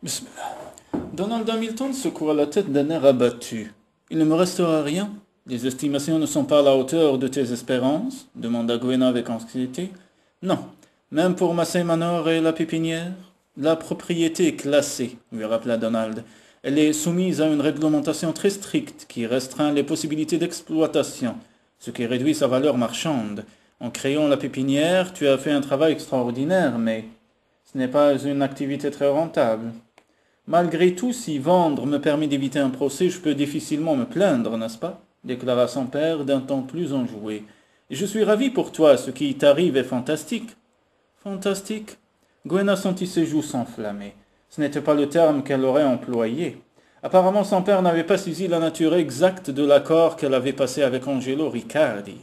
Bismillah. Donald Hamilton secoua la tête d'un air abattu. Il ne me restera rien. Les estimations ne sont pas à la hauteur de tes espérances demanda Gwenna avec anxiété. Non, même pour Massey Manor et la pépinière. La propriété est classée, lui rappela Donald. Elle est soumise à une réglementation très stricte qui restreint les possibilités d'exploitation, ce qui réduit sa valeur marchande. En créant la pépinière, tu as fait un travail extraordinaire, mais ce n'est pas une activité très rentable. Malgré tout, si vendre me permet d'éviter un procès, je peux difficilement me plaindre, n'est-ce pas déclara son père d'un ton plus enjoué. Et je suis ravi pour toi, ce qui t'arrive est fantastique. Fantastique Gwenna sentit ses joues s'enflammer. Ce n'était pas le terme qu'elle aurait employé. Apparemment, son père n'avait pas saisi la nature exacte de l'accord qu'elle avait passé avec Angelo Riccardi.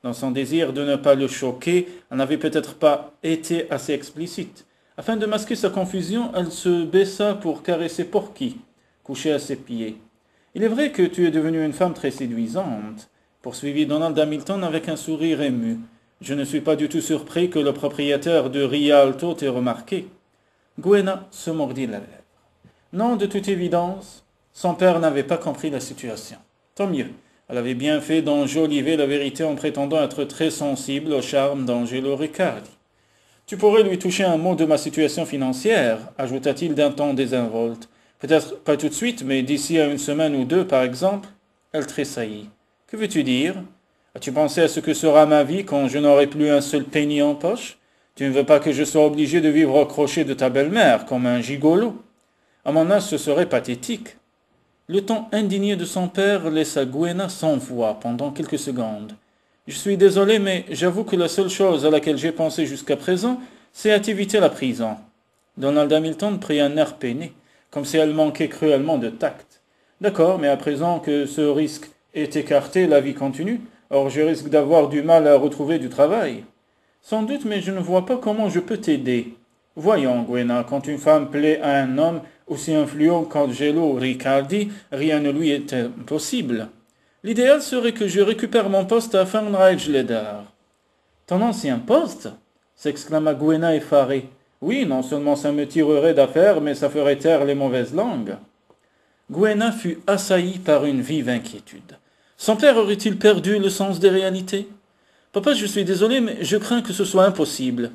Dans son désir de ne pas le choquer, elle n'avait peut-être pas été assez explicite. Afin de masquer sa confusion, elle se baissa pour caresser Porky, couché à ses pieds. « Il est vrai que tu es devenue une femme très séduisante, » poursuivit Donald Hamilton avec un sourire ému. « Je ne suis pas du tout surpris que le propriétaire de Rialto t'ait remarqué. » Gwenna se mordit la lèvre. Non, de toute évidence, son père n'avait pas compris la situation. Tant mieux. Elle avait bien fait d'enjoliver la vérité en prétendant être très sensible au charme d'Angelo Riccardi. Tu pourrais lui toucher un mot de ma situation financière, ajouta-t-il d'un ton désinvolte. Peut-être pas tout de suite, mais d'ici à une semaine ou deux, par exemple. Elle tressaillit. Que veux-tu dire? As-tu pensé à ce que sera ma vie quand je n'aurai plus un seul penny en poche? Tu ne veux pas que je sois obligé de vivre au crochet de ta belle-mère, comme un gigolo? À mon âge, ce serait pathétique. Le ton indigné de son père laissa Gwenna sans voix pendant quelques secondes. Je suis désolé, mais j'avoue que la seule chose à laquelle j'ai pensé jusqu'à présent, c'est à t'éviter la prison. Donald Hamilton prit un air peiné, comme si elle manquait cruellement de tact. D'accord, mais à présent que ce risque est écarté, la vie continue. Or, je risque d'avoir du mal à retrouver du travail. Sans doute, mais je ne vois pas comment je peux t'aider. Voyons, Gwenna, quand une femme plaît à un homme aussi influent qu'Angelo Riccardi, rien ne lui est impossible. L'idéal serait que je récupère mon poste à Fernreichleder. Ton ancien poste s'exclama Gwenna effarée. Oui, non seulement ça me tirerait d'affaire, mais ça ferait taire les mauvaises langues. Gwenna fut assaillie par une vive inquiétude. Son père aurait-il perdu le sens des réalités? Papa, je suis désolé, mais je crains que ce soit impossible.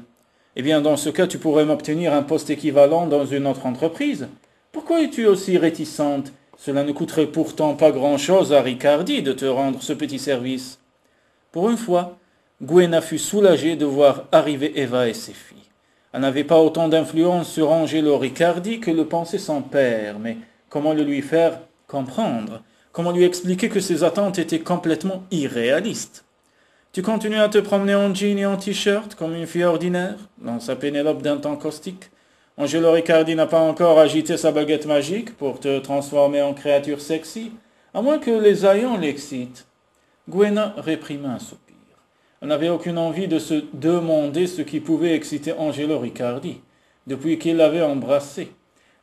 Eh bien, dans ce cas, tu pourrais m'obtenir un poste équivalent dans une autre entreprise. Pourquoi es-tu aussi réticente? Cela ne coûterait pourtant pas grand-chose à Riccardi de te rendre ce petit service. Pour une fois, Gwenna fut soulagée de voir arriver Eva et ses filles. Elle n'avait pas autant d'influence sur Angelo Riccardi que le pensait son père, mais comment le lui faire comprendre? Comment lui expliquer que ses attentes étaient complètement irréalistes? Tu continues à te promener en jean et en t-shirt comme une fille ordinaire lança Pénélope d'un ton caustique. Angelo Riccardi n'a pas encore agité sa baguette magique pour te transformer en créature sexy, à moins que les haillons l'excitent. Gwenna réprima un soupir. Elle n'avait aucune envie de se demander ce qui pouvait exciter Angelo Riccardi, depuis qu'il l'avait embrassé.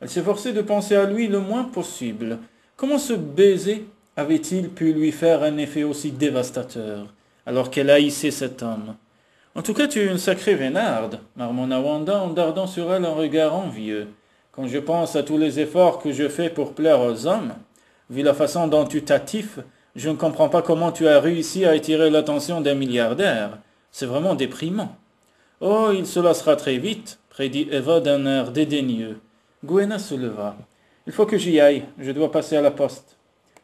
Elle s'efforçait de penser à lui le moins possible. Comment ce baiser avait-il pu lui faire un effet aussi dévastateur, alors qu'elle haïssait cet homme? En tout cas, tu es une sacrée vénarde, marmonna Wanda en dardant sur elle un regard envieux. Quand je pense à tous les efforts que je fais pour plaire aux hommes, vu la façon dont tu t'attifes, je ne comprends pas comment tu as réussi à attirer l'attention d'un milliardaire. C'est vraiment déprimant. Oh, il se lassera très vite, prédit Eva d'un air dédaigneux. Gwenna se leva. Il faut que j'y aille, je dois passer à la poste.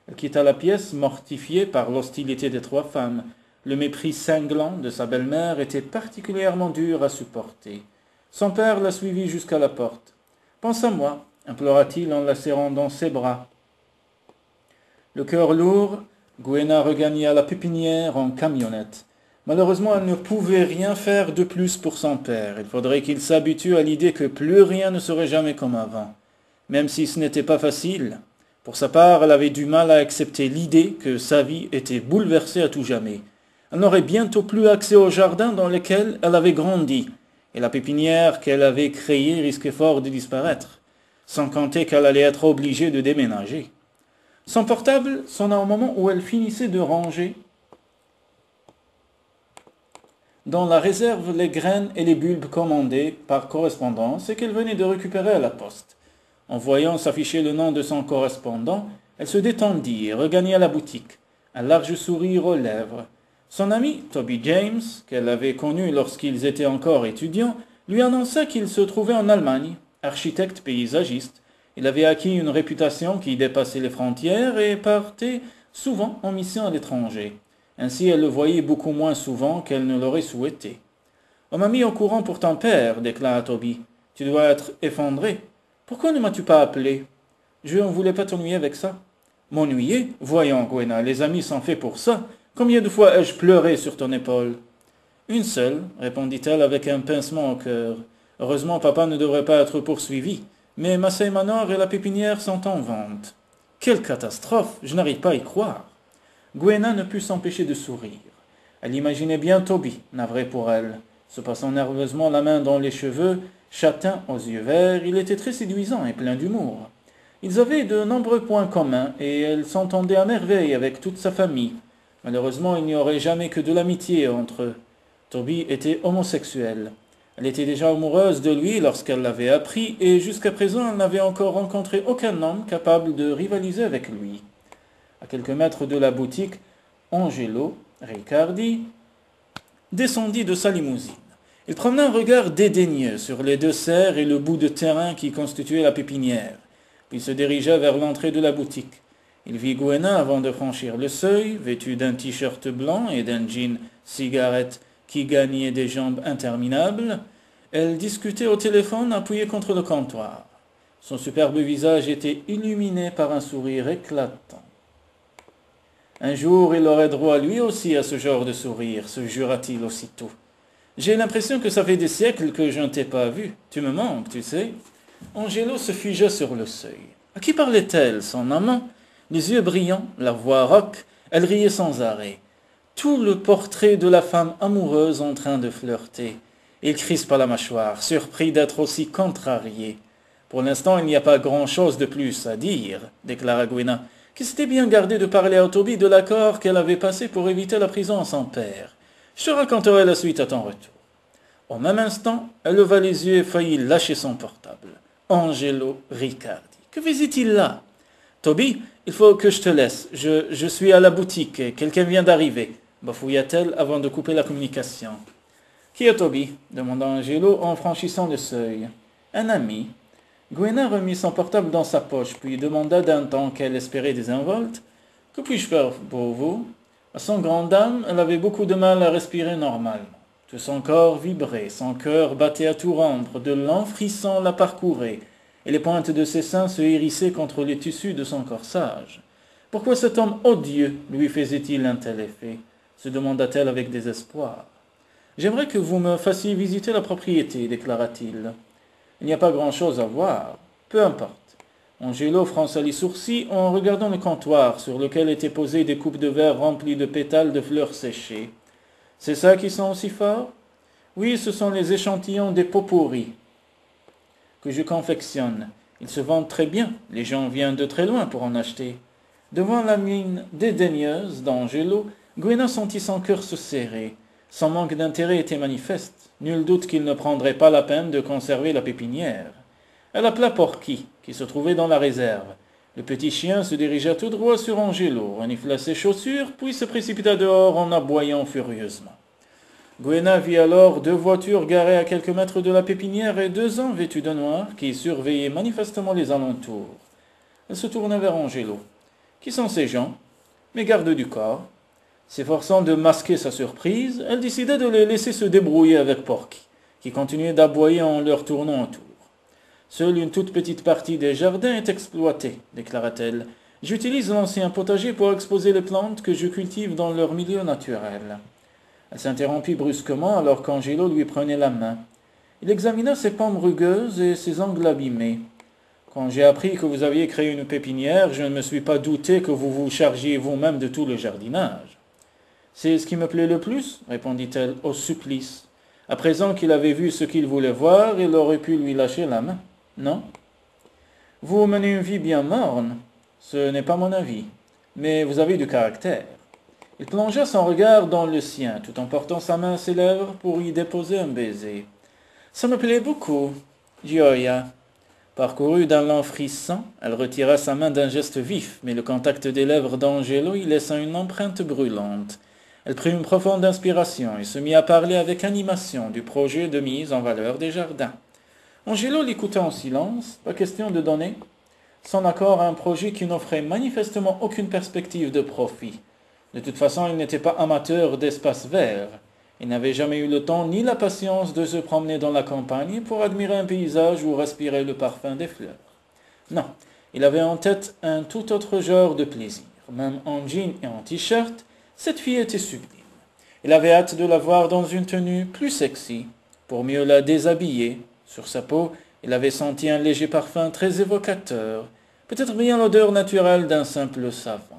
Elle quitta la pièce, mortifiée par l'hostilité des trois femmes. Le mépris cinglant de sa belle-mère était particulièrement dur à supporter. Son père la suivit jusqu'à la porte. « Pense à moi, implora-t-il en la serrant dans ses bras. Le cœur lourd, Gwenna regagna la pépinière en camionnette. Malheureusement, elle ne pouvait rien faire de plus pour son père. Il faudrait qu'il s'habitue à l'idée que plus rien ne serait jamais comme avant. Même si ce n'était pas facile. Pour sa part, elle avait du mal à accepter l'idée que sa vie était bouleversée à tout jamais. Elle n'aurait bientôt plus accès au jardin dans lequel elle avait grandi, et la pépinière qu'elle avait créée risquait fort de disparaître, sans compter qu'elle allait être obligée de déménager. Son portable sonna au moment où elle finissait de ranger dans la réserve les graines et les bulbes commandées par correspondance et qu'elle venait de récupérer à la poste. En voyant s'afficher le nom de son correspondant, elle se détendit et regagna la boutique, un large sourire aux lèvres. Son ami, Toby James, qu'elle avait connu lorsqu'ils étaient encore étudiants, lui annonça qu'il se trouvait en Allemagne, architecte paysagiste. Il avait acquis une réputation qui dépassait les frontières et partait souvent en mission à l'étranger. Ainsi elle le voyait beaucoup moins souvent qu'elle ne l'aurait souhaité. « On m'a mis au courant pour ton père, déclara Toby. Tu dois être effondré. Pourquoi ne m'as-tu pas appelé? Je ne voulais pas t'ennuyer avec ça. M'ennuyer? Voyons, Gwenna, les amis sont faits pour ça. Combien de fois ai-je pleuré sur ton épaule? Une seule, répondit-elle avec un pincement au cœur. Heureusement, papa ne devrait pas être poursuivi. Mais Massey Manor et la pépinière sont en vente. Quelle catastrophe! Je n'arrive pas à y croire. Gwenna ne put s'empêcher de sourire. Elle imaginait bien Toby, navré pour elle. Se passant nerveusement la main dans les cheveux, châtain aux yeux verts, il était très séduisant et plein d'humour. Ils avaient de nombreux points communs et elle s'entendait à merveille avec toute sa famille. Malheureusement, il n'y aurait jamais que de l'amitié entre eux. Toby était homosexuel. Elle était déjà amoureuse de lui lorsqu'elle l'avait appris et jusqu'à présent elle n'avait encore rencontré aucun homme capable de rivaliser avec lui. À quelques mètres de la boutique, Angelo Riccardi descendit de sa limousine. Il promena un regard dédaigneux sur les deux serres et le bout de terrain qui constituait la pépinière, puis se dirigea vers l'entrée de la boutique. Il vit Gwenna avant de franchir le seuil, vêtue d'un t-shirt blanc et d'un jean cigarette qui gagnait des jambes interminables. Elle discutait au téléphone appuyée contre le comptoir. Son superbe visage était illuminé par un sourire éclatant. Un jour, il aurait droit lui aussi à ce genre de sourire, se jura-t-il aussitôt. J'ai l'impression que ça fait des siècles que je ne t'ai pas vu. Tu me manques, tu sais. Angelo se figea sur le seuil. À qui parlait-elle, son amant? Les yeux brillants, la voix rauque, elle riait sans arrêt. Tout le portrait de la femme amoureuse en train de flirter. Il crispa la mâchoire, surpris d'être aussi contrarié. Pour l'instant, il n'y a pas grand-chose de plus à dire, déclara Gwenna, qui s'était bien gardée de parler à Toby de l'accord qu'elle avait passé pour éviter la prison à son père. Je te raconterai la suite à ton retour. Au même instant, elle leva les yeux et faillit lâcher son portable. Angelo Riccardi. Que faisait-il là? Toby, il faut que je te laisse. Je suis à la boutique et quelqu'un vient d'arriver, bafouilla-t-elle avant de couper la communication. Qui est Toby? Demanda Angelo en franchissant le seuil. Un ami. Gwenna remit son portable dans sa poche, puis demanda d'un ton qu'elle espérait désinvolte. Que puis-je faire pour vous? À son grande âme, elle avait beaucoup de mal à respirer normalement. Tout son corps vibrait, son cœur battait à tout rompre, de lents frissons la parcouraient, et les pointes de ses seins se hérissaient contre les tissus de son corsage. Pourquoi cet homme odieux lui faisait-il un tel effet? Se demanda-t-elle avec désespoir. J'aimerais que vous me fassiez visiter la propriété, déclara-t-il. Il n'y a pas grand-chose à voir. Peu importe. Angelo fronça les sourcils en regardant le comptoir sur lequel étaient posées des coupes de verre remplies de pétales de fleurs séchées. C'est ça qui sent aussi fort? Oui, ce sont les échantillons des pot-pourris que je confectionne. Ils se vendent très bien. Les gens viennent de très loin pour en acheter. Devant la mine dédaigneuse d'Angelo, Gwenna sentit son cœur se serrer. Son manque d'intérêt était manifeste. Nul doute qu'il ne prendrait pas la peine de conserver la pépinière. Elle appela Porky, qui se trouvait dans la réserve. Le petit chien se dirigea tout droit sur Angelo, renifla ses chaussures, puis se précipita dehors en aboyant furieusement. Gwenna vit alors deux voitures garées à quelques mètres de la pépinière et deux hommes vêtus de noir qui surveillaient manifestement les alentours. Elle se tourna vers Angelo. Qui sont ces gens? Mes gardes du corps. S'efforçant de masquer sa surprise, elle décida de les laisser se débrouiller avec Porky, qui continuait d'aboyer en leur tournant autour. Seule une toute petite partie des jardins est exploitée, déclara-t-elle. J'utilise l'ancien potager pour exposer les plantes que je cultive dans leur milieu naturel. Elle s'interrompit brusquement alors qu'Angelo lui prenait la main. Il examina ses pommes rugueuses et ses ongles abîmés. Quand j'ai appris que vous aviez créé une pépinière, je ne me suis pas douté que vous vous chargiez vous-même de tout le jardinage. C'est ce qui me plaît le plus, répondit-elle, au supplice. À présent qu'il avait vu ce qu'il voulait voir, il aurait pu lui lâcher la main. Non? Vous menez une vie bien morne. Ce n'est pas mon avis. Mais vous avez du caractère. Il plongea son regard dans le sien, tout en portant sa main à ses lèvres pour y déposer un baiser. Ça me plaît beaucoup, Gioia. Parcourue d'un lent frisson, elle retira sa main d'un geste vif, mais le contact des lèvres d'Angelo y laissa une empreinte brûlante. Elle prit une profonde inspiration et se mit à parler avec animation du projet de mise en valeur des jardins. Angelo l'écouta en silence, pas question de donner son accord à un projet qui n'offrait manifestement aucune perspective de profit. De toute façon, il n'était pas amateur d'espaces verts. Il n'avait jamais eu le temps ni la patience de se promener dans la campagne pour admirer un paysage ou respirer le parfum des fleurs. Non, il avait en tête un tout autre genre de plaisir. Même en jean et en t-shirt, cette fille était sublime. Il avait hâte de la voir dans une tenue plus sexy, pour mieux la déshabiller. Sur sa peau, il avait senti un léger parfum très évocateur, peut-être bien l'odeur naturelle d'un simple savon.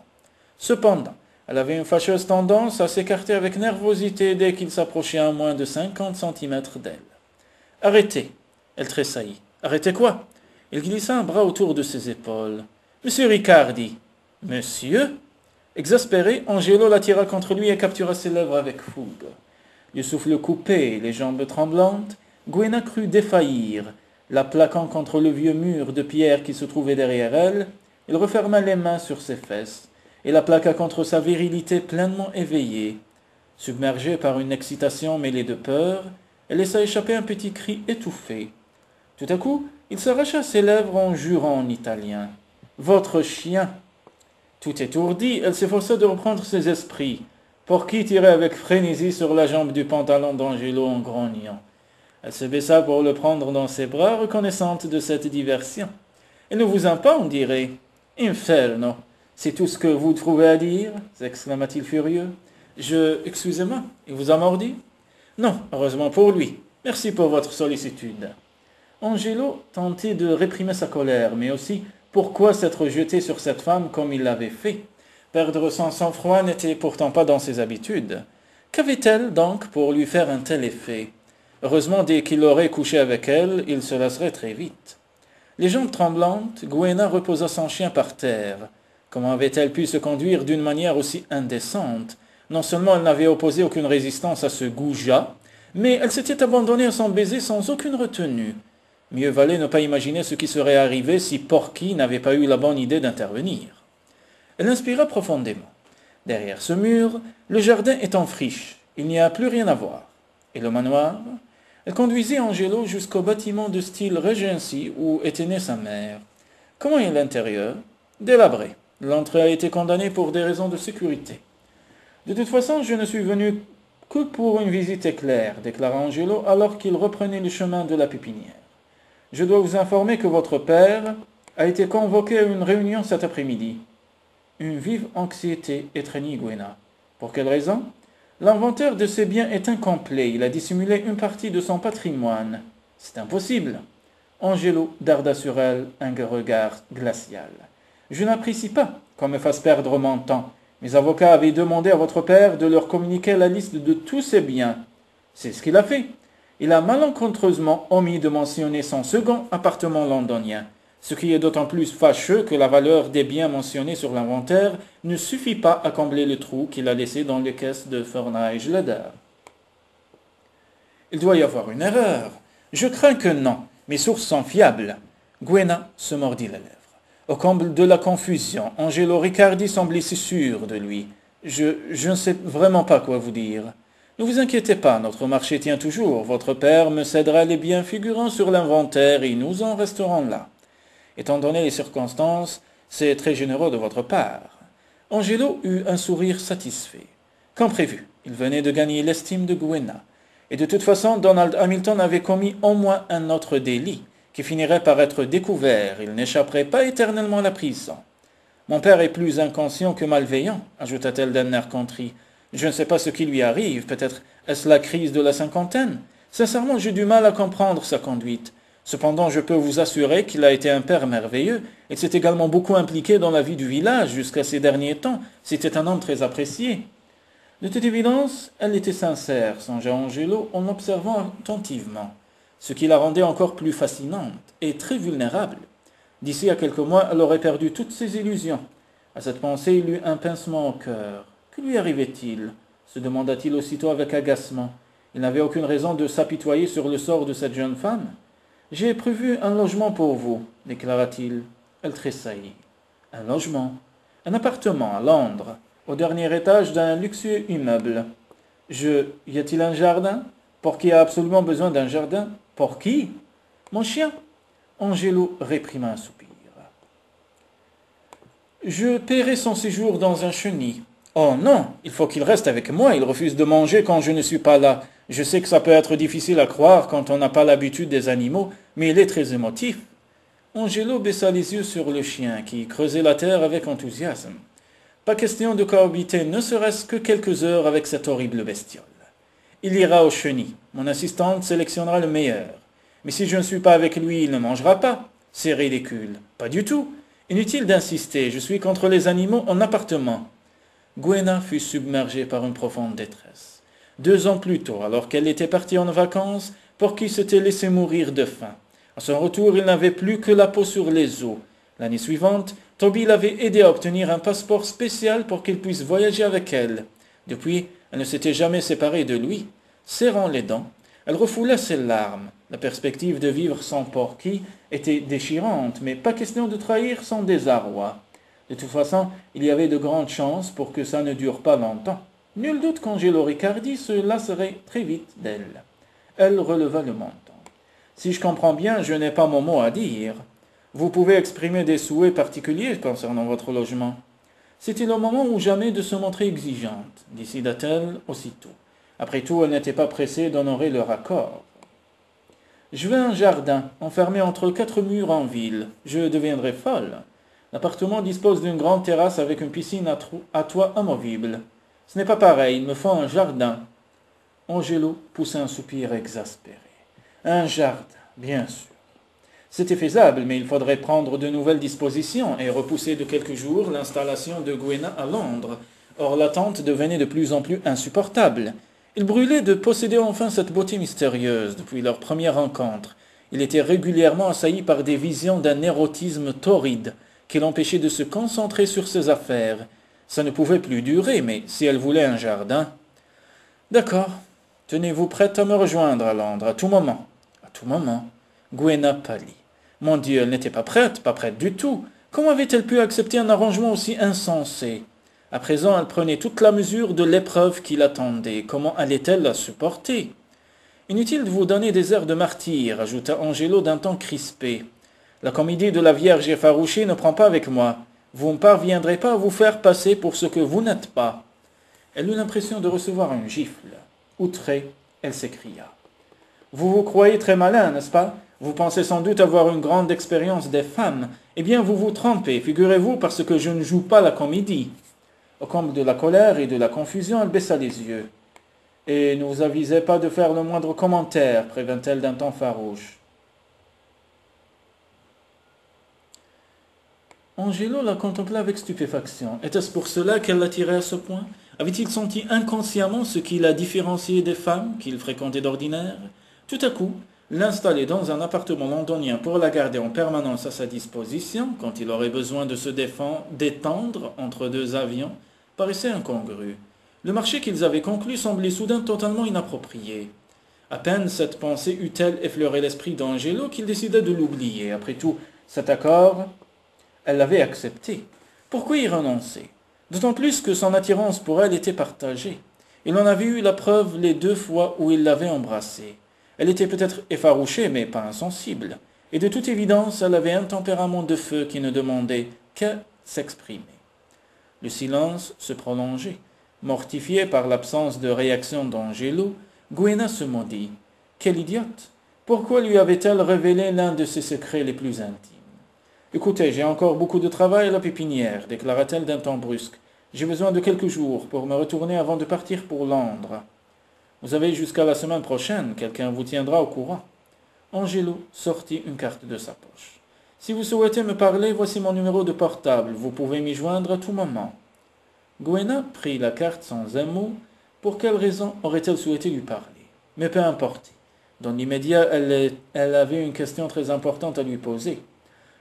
Cependant, elle avait une fâcheuse tendance à s'écarter avec nervosité dès qu'il s'approchait à moins de 50 centimètres d'elle. « Arrêtez !» Elle tressaillit. « Arrêtez quoi ?» Il glissa un bras autour de ses épaules. « Monsieur Riccardi !»« Monsieur ?» Exaspéré, Angelo l'attira contre lui et captura ses lèvres avec fougue. Le souffle coupé, les jambes tremblantes, Gwenna crut défaillir. La plaquant contre le vieux mur de pierre qui se trouvait derrière elle, il referma les mains sur ses fesses et la plaqua contre sa virilité pleinement éveillée. Submergée par une excitation mêlée de peur, elle laissa échapper un petit cri étouffé. Tout à coup, il s'arracha ses lèvres en jurant en italien. « Votre chien !» Tout étourdie, elle s'efforça de reprendre ses esprits. Porky tirait avec frénésie sur la jambe du pantalon d'Angelo en grognant. Elle se baissa pour le prendre dans ses bras, reconnaissante de cette diversion. « Elle ne vous aime pas, on dirait. »« Inferno ! C'est tout ce que vous trouvez à dire » s'exclama-t-il furieux. « Excusez-moi, il vous a mordu ?»« Non, heureusement pour lui. Merci pour votre sollicitude. » Angelo tentait de réprimer sa colère, mais aussi pourquoi s'être jeté sur cette femme comme il l'avait fait. Perdre son sang-froid n'était pourtant pas dans ses habitudes. Qu'avait-elle donc pour lui faire un tel effet ? Heureusement, dès qu'il aurait couché avec elle, il se lasserait très vite. Les jambes tremblantes, Gwenna reposa son chien par terre. Comment avait-elle pu se conduire d'une manière aussi indécente ? Non seulement elle n'avait opposé aucune résistance à ce goujat, mais elle s'était abandonnée à son baiser sans aucune retenue. Mieux valait ne pas imaginer ce qui serait arrivé si Porky n'avait pas eu la bonne idée d'intervenir. Elle inspira profondément. Derrière ce mur, le jardin est en friche. Il n'y a plus rien à voir. Et le manoir ? Elle conduisit Angelo jusqu'au bâtiment de style Regency où était née sa mère. Comment est l'intérieur ? Délabré. L'entrée a été condamnée pour des raisons de sécurité. De toute façon, je ne suis venu que pour une visite éclair, déclara Angelo alors qu'il reprenait le chemin de la pépinière. Je dois vous informer que votre père a été convoqué à une réunion cet après-midi. Une vive anxiété étreignit Gwenna. Pour quelle raison ? L'inventaire de ses biens est incomplet. Il a dissimulé une partie de son patrimoine. C'est impossible. Angelo darda sur elle un regard glacial. Je n'apprécie pas qu'on me fasse perdre mon temps. Mes avocats avaient demandé à votre père de leur communiquer la liste de tous ses biens. C'est ce qu'il a fait. Il a malencontreusement omis de mentionner son second appartement londonien, ce qui est d'autant plus fâcheux que la valeur des biens mentionnés sur l'inventaire ne suffit pas à combler le trou qu'il a laissé dans les caisses de Fernage Leder. Il doit y avoir une erreur. Je crains que non. Mes sources sont fiables. Gwenna se mordit la lèvre. Au comble de la confusion, Angelo Riccardi semblait si sûr de lui. Je ne sais vraiment pas quoi vous dire. Ne vous inquiétez pas, notre marché tient toujours. Votre père me cédera les biens figurant sur l'inventaire et nous en resterons là. Étant donné les circonstances, c'est très généreux de votre part. Angelo eut un sourire satisfait. Comme prévu, il venait de gagner l'estime de Gwenna. Et de toute façon, Donald Hamilton avait commis au moins un autre délit, qui finirait par être découvert. Il n'échapperait pas éternellement à la prison. Mon père est plus inconscient que malveillant, ajouta-t-elle d'un air contrit. Je ne sais pas ce qui lui arrive, peut-être est-ce la crise de la cinquantaine. Sincèrement, j'ai du mal à comprendre sa conduite. Cependant, je peux vous assurer qu'il a été un père merveilleux et s'est également beaucoup impliqué dans la vie du village jusqu'à ces derniers temps. C'était un homme très apprécié. De toute évidence, elle était sincère, songea Angelo en l'observant attentivement, ce qui la rendait encore plus fascinante et très vulnérable. D'ici à quelques mois, elle aurait perdu toutes ses illusions. À cette pensée, il eut un pincement au cœur. Que lui arrivait-il ? Se demanda-t-il aussitôt avec agacement. Il n'avait aucune raison de s'apitoyer sur le sort de cette jeune femme. J'ai prévu un logement pour vous, déclara-t-il. Elle tressaillit. Un logement, un appartement à Londres, au dernier étage d'un luxueux immeuble. Y a-t-il un jardin? Porky a absolument besoin d'un jardin. Porky? Mon chien? Angelo réprima un soupir. Je paierai son séjour dans un chenil. Oh non, il faut qu'il reste avec moi, il refuse de manger quand je ne suis pas là. Je sais que ça peut être difficile à croire quand on n'a pas l'habitude des animaux, mais il est très émotif. Angelo baissa les yeux sur le chien, qui creusait la terre avec enthousiasme. Pas question de cohabiter ne serait-ce que quelques heures avec cette horrible bestiole. Il ira au chenil. Mon assistante sélectionnera le meilleur. Mais si je ne suis pas avec lui, il ne mangera pas. C'est ridicule. Pas du tout. Inutile d'insister, je suis contre les animaux en appartement. Gwenna fut submergée par une profonde détresse. 2 ans plus tôt, alors qu'elle était partie en vacances, Porky s'était laissé mourir de faim. À son retour, il n'avait plus que la peau sur les os. L'année suivante, Toby l'avait aidé à obtenir un passeport spécial pour qu'il puisse voyager avec elle. Depuis, elle ne s'était jamais séparée de lui. Serrant les dents, elle refoula ses larmes. La perspective de vivre sans Porky était déchirante, mais pas question de trahir son désarroi. De toute façon, il y avait de grandes chances pour que ça ne dure pas longtemps. Nul doute qu'Angelo Riccardi se lasserait très vite d'elle. Elle releva le menton. Si je comprends bien, je n'ai pas mon mot à dire. Vous pouvez exprimer des souhaits particuliers concernant votre logement. C'était le moment ou jamais de se montrer exigeante, décida-t-elle aussitôt. Après tout, elle n'était pas pressée d'honorer leur accord. Je veux un jardin, enfermé entre 4 murs en ville. Je deviendrai folle. L'appartement dispose d'une grande terrasse avec une piscine à toit amovible. Ce n'est pas pareil, il me faut un jardin. Angelo poussa un soupir exaspéré. Un jardin, bien sûr. C'était faisable, mais il faudrait prendre de nouvelles dispositions et repousser de quelques jours l'installation de Gwenna à Londres. Or l'attente devenait de plus en plus insupportable. Il brûlait de posséder enfin cette beauté mystérieuse depuis leur première rencontre. Il était régulièrement assailli par des visions d'un érotisme torride qui l'empêchait de se concentrer sur ses affaires. Ça ne pouvait plus durer, mais si elle voulait un jardin... D'accord. Tenez-vous prête à me rejoindre à Londres, à tout moment. À tout moment. Gwenna pâlit. Mon Dieu, elle n'était pas prête du tout. Comment avait-elle pu accepter un arrangement aussi insensé? À présent, elle prenait toute la mesure de l'épreuve qui l'attendait. Comment allait-elle la supporter? Inutile de vous donner des airs de martyr, ajouta Angelo d'un ton crispé. La comédie de la Vierge effarouchée ne prend pas avec moi. Vous ne parviendrez pas à vous faire passer pour ce que vous n'êtes pas. Elle eut l'impression de recevoir une gifle. Outrée, elle s'écria. Vous vous croyez très malin, n'est-ce pas? Vous pensez sans doute avoir une grande expérience des femmes. Eh bien, vous vous trompez, figurez-vous, parce que je ne joue pas la comédie. Au comble de la colère et de la confusion, elle baissa les yeux. Et ne vous avisez pas de faire le moindre commentaire, prévint-elle d'un ton farouche. Angelo la contempla avec stupéfaction. Était-ce pour cela qu'elle l'attirait à ce point? Avait-il senti inconsciemment ce qui la différenciait des femmes qu'il fréquentait d'ordinaire? Tout à coup, l'installer dans un appartement londonien pour la garder en permanence à sa disposition, quand il aurait besoin de se détendre entre 2 avions, paraissait incongru. Le marché qu'ils avaient conclu semblait soudain totalement inapproprié. À peine cette pensée eut-elle effleuré l'esprit d'Angelo qu'il décida de l'oublier. Après tout, cet accord, elle l'avait accepté. Pourquoi y renoncer? D'autant plus que son attirance pour elle était partagée. Il en avait eu la preuve les 2 fois où il l'avait embrassée. Elle était peut-être effarouchée, mais pas insensible. Et de toute évidence, elle avait un tempérament de feu qui ne demandait qu'à s'exprimer. Le silence se prolongeait. Mortifiée par l'absence de réaction d'Angelo, Gwenna se maudit. Quelle idiote! Pourquoi lui avait-elle révélé l'un de ses secrets les plus intimes? Écoutez, j'ai encore beaucoup de travail à la pépinière, déclara-t-elle d'un ton brusque. J'ai besoin de quelques jours pour me retourner avant de partir pour Londres. Vous avez jusqu'à la semaine prochaine, quelqu'un vous tiendra au courant. Angelo sortit une carte de sa poche. Si vous souhaitez me parler, voici mon numéro de portable. Vous pouvez m'y joindre à tout moment. Gwenna prit la carte sans un mot. Pour quelle raison aurait-elle souhaité lui parler? Mais peu importe. Dans l'immédiat, elle avait une question très importante à lui poser.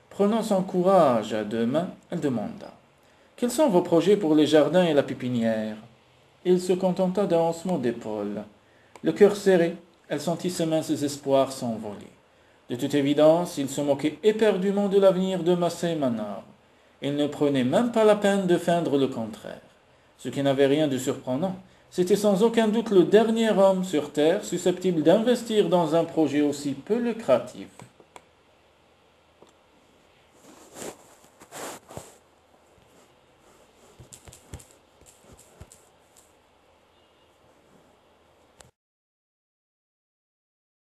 Prenant son courage à 2 mains, elle demanda. Quels sont vos projets pour les jardins et la pépinière? Il se contenta d'un haussement d'épaules. Le cœur serré, elle sentit ses minces espoirs s'envoler. De toute évidence, il se moquait éperdument de l'avenir de Massey Manor. Il ne prenait même pas la peine de feindre le contraire. Ce qui n'avait rien de surprenant, c'était sans aucun doute le dernier homme sur Terre susceptible d'investir dans un projet aussi peu lucratif.